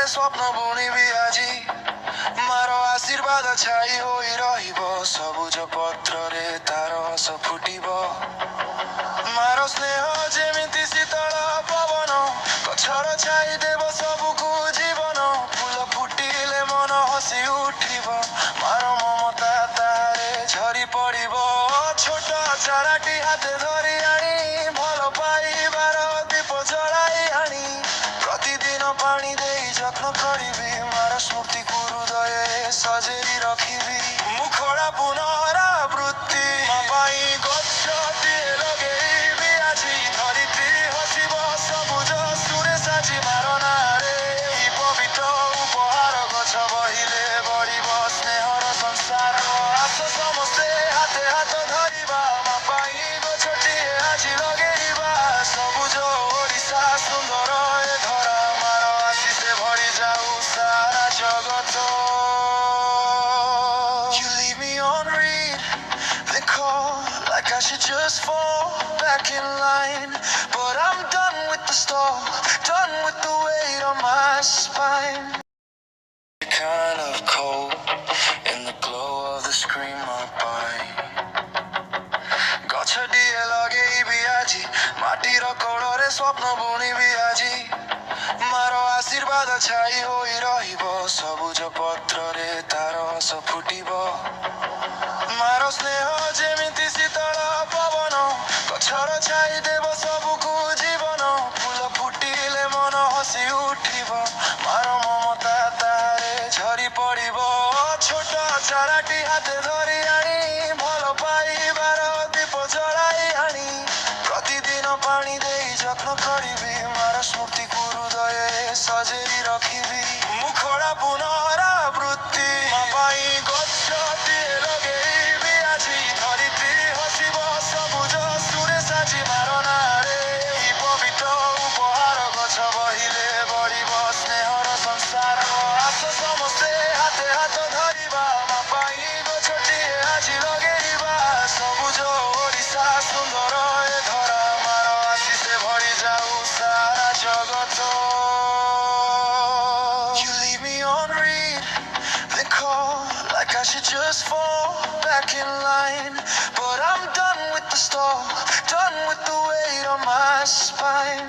ସ୍ୱପ୍ନ ବୁଣିବି ଆଜି ମାର ଆଶୀର୍ବାଦ ଛାଇ ହୋଇ ରହିବ ସବୁଜ ପତ୍ରରେ ତାର ହସ ଫୁଟିବ ମାର ସ୍ନେହ ଯେମିତି ଶୀତଳ ପବନ ଗଛର ଛାଇ ଦେବ ସବୁକୁ ଜୀବନ ଫୁଲ ଫୁଟିଲେ ମନ ହସି ଉଠିବ ମାର ମମତା ତାରେ ଝରି ପଡ଼ିବ ଛୋଟ ଚାରାଟି ହାତେ ଧରି ଆଣି ଭଲ ପାଇବାର ଦୀପ ଜଳାଇ ଆଣି ପ୍ରତିଦିନ ପାଣି ଦେଇ ଯତ୍ନ କରିବି ମାର ସ୍ମୃତିକୁ ହୃଦୟରେ ସଜେଇ ରଖିବି ମୁଖଡ଼ା ପୁନରାବୃତ୍ତି ମୋ ପାଇଁ ଗଛଟିଏ ଲଗେଇବି ଆଜି ଧରିତ୍ରୀ ହସିବ ସବୁଜ ସୁରେ ସାଜି ମାର ନାଁରେ ଏହି ପବିତ୍ର ଉପହାର ଗଛ ବହିଲେ ବଢ଼ିବ ସ୍ନେହର ସଂସାର ଆସ ସମସ୍ତେ ହାତେ ହାତ ଧରିବା ମୋ ପାଇଁ ଗଛଟିଏ ଆଜି ଲଗେଇବା ସବୁଜ ଓଡ଼ିଶା ସୁନ୍ଦର ଏ ଧରା ମାର ଆଶିଷେ ଭରି ଯାଉ ସାରା ଜଗତ You leave me on read, then call like I should just fall back in line but I'm done with the stall, done with the weight on my spine kind of cold in the glow of the screen my pine ଗଛଟିଏ ଲଗେଇବି ଆଜି ମାଟିର କୋଳରେ ସ୍ୱପ୍ନ ବୁଣିବି ଆଜି ମାର ଆଶୀର୍ବାଦ ଛାଇ ହୋଇ ରହିବ ସବୁଜ ପତ୍ରରେ ତାର ହସ ଫୁଟିବ ମାର ସ୍ନେହ ଯେମିତି ଶୀତଳ ପବନ ଗଛର ଛାଇ ଦେବ ସବୁକୁ ଜୀବନ ଫୁଲ ଫୁଟିଲେ ମନ ହସି ଉଠିବ ମାର ମମତା ତାରେ ଝରି ପଡ଼ିବ ଛୋଟ ଚାରାଟି ହାତେ ଧରି ଆଣି ଭଲ ପାଇବାର ଦୀପ ଜଳାଇ ଆଣି ପ୍ରତିଦିନ ପାଣି ଦେଇ ଯତ୍ନ କରିବି ମାର ସ୍ମୃତିକୁ ହୃଦୟରେ ସଜେଇ ରଖିବି ମୁଖଡ଼ା ପୁନରାବୃତ୍ତି ମୋ ପାଇଁ ଗଛଟିଏ ଲଗେଇବି ଆଜି ଧରିତ୍ରୀ ହସିବ ସବୁଜ ସୁରେ ସାଜି ମାର ନାଁରେ ଏହି ପବିତ୍ର ଉପହାର ଗଛ ବହିଲେ ବଢ଼ିବ ସ୍ନେହର ସଂସାର ଆସ ସମସ୍ତେ ହାତେ ହାତ ଧରିବା ମୋ ପାଇଁ ଗଛଟିଏ ଆଜି ଲଗେଇବା ସବୁଜ ଓଡ଼ିଶା ସୁନ୍ଦର ଏ ଧରା ମାର ଆଶିଷେ ଭରି ଯାଉ ସାରା ଜଗତ You leave me on read, then call like I should just fall back in line but I'm done with the stall, done with the weight on my spine